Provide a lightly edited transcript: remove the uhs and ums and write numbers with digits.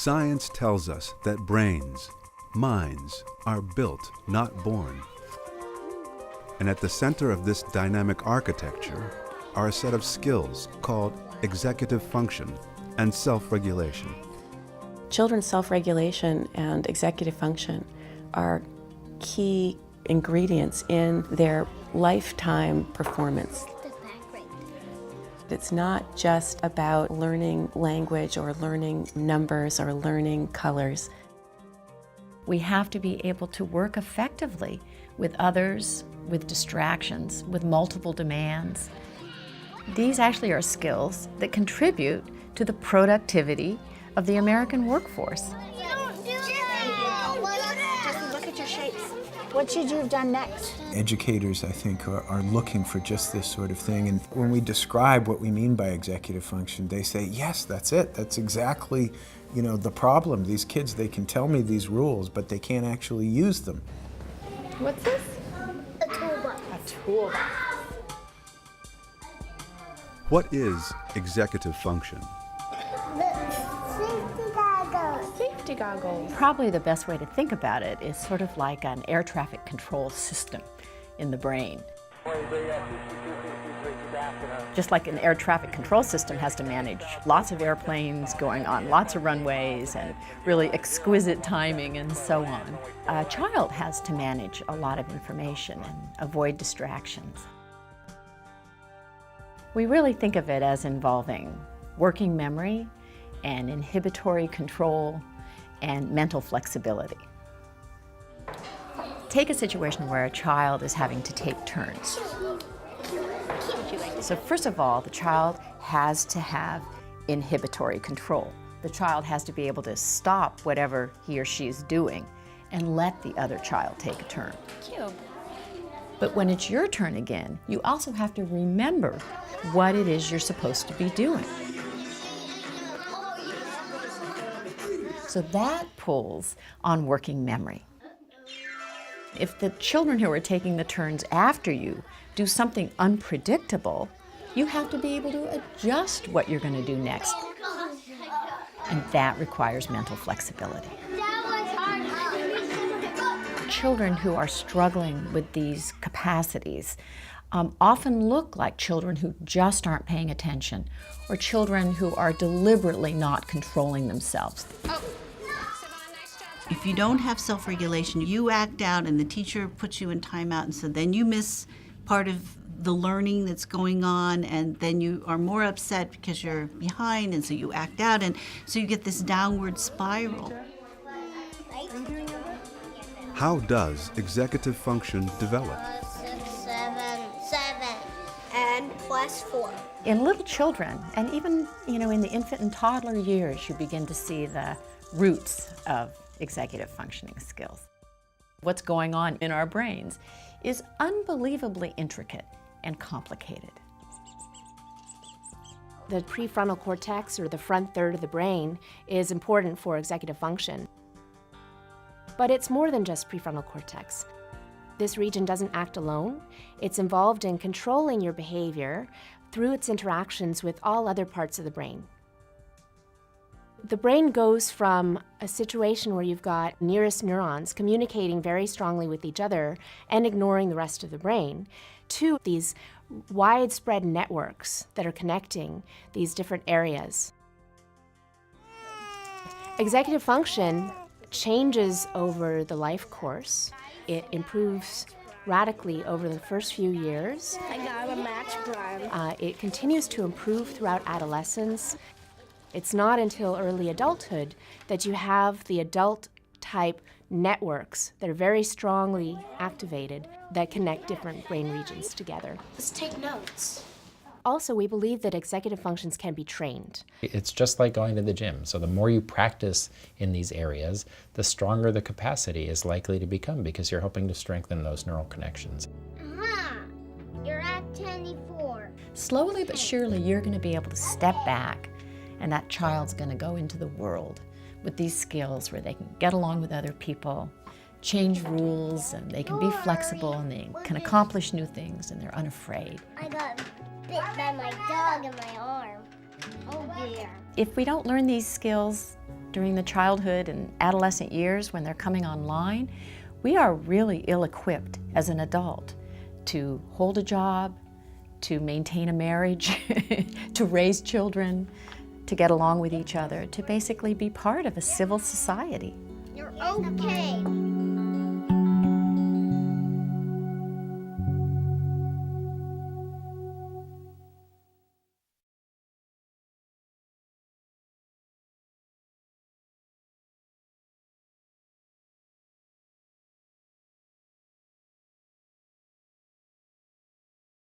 Science tells us that brains, minds, are built, not born. And at the center of this dynamic architecture are a set of skills called executive function and self-regulation. Children's self-regulation and executive function are key ingredients in their lifetime performance. It's not just about learning language or learning numbers or learning colors. We have to be able to work effectively with others, with distractions, with multiple demands. These actually are skills that contribute to the productivity of the American workforce. Just look at your shapes. What should you have done next? Educators, I think, are looking for just this sort of thing. And when we describe what we mean by executive function, they say, yes, that's it. That's exactly, the problem. These kids, they can tell me these rules, but they can't actually use them. What's this? A toolbox. A toolbox. What is executive function? Safety goggles. Safety goggles. Probably the best way to think about it is sort of like an air traffic control system in the brain. Just like an air traffic control system has to manage lots of airplanes going on lots of runways and really exquisite timing and so on. A child has to manage a lot of information and avoid distractions. We really think of it as involving working memory and inhibitory control and mental flexibility. Take a situation where a child is having to take turns. So first of all, the child has to have inhibitory control. The child has to be able to stop whatever he or she is doing and let the other child take a turn. Cute. But when it's your turn again, you also have to remember what it is you're supposed to be doing. So that pulls on working memory. If the children who are taking the turns after you do something unpredictable, you have to be able to adjust what you're going to do next. And that requires mental flexibility. Children who are struggling with these capacities often look like children who just aren't paying attention, or children who are deliberately not controlling themselves. If you don't have self-regulation, you act out and the teacher puts you in timeout, and so then you miss part of the learning that's going on, and then you are more upset because you're behind, and so you act out, and so you get this downward spiral. How does executive function develop? 7. And plus 4. In little children, and even in the infant and toddler years, you begin to see the roots of executive functioning skills. What's going on in our brains is unbelievably intricate and complicated. The prefrontal cortex, or the front third of the brain, is important for executive function. But it's more than just prefrontal cortex. This region doesn't act alone. It's involved in controlling your behavior through its interactions with all other parts of the brain. The brain goes from a situation where you've got nearest neurons communicating very strongly with each other and ignoring the rest of the brain, to these widespread networks that are connecting these different areas. Executive function changes over the life course. It improves radically over the first few years. I got a match prime. It continues to improve throughout adolescence. It's not until early adulthood that you have the adult-type networks that are very strongly activated that connect different brain regions together. Let's take notes. Also, we believe that executive functions can be trained. It's just like going to the gym. So the more you practice in these areas, the stronger the capacity is likely to become, because you're hoping to strengthen those neural connections. You're at 24. Slowly but surely, you're going to be able to step back, and that child's going to go into the world with these skills where they can get along with other people, change rules, and they can be flexible, and they can accomplish new things, and they're unafraid. I got bit by my dog in my arm. Oh dear. If we don't learn these skills, During the childhood and adolescent years when they're coming online, we are really ill-equipped as an adult to hold a job, to maintain a marriage, to raise children, to get along with each other, to basically be part of a civil society. You're okay.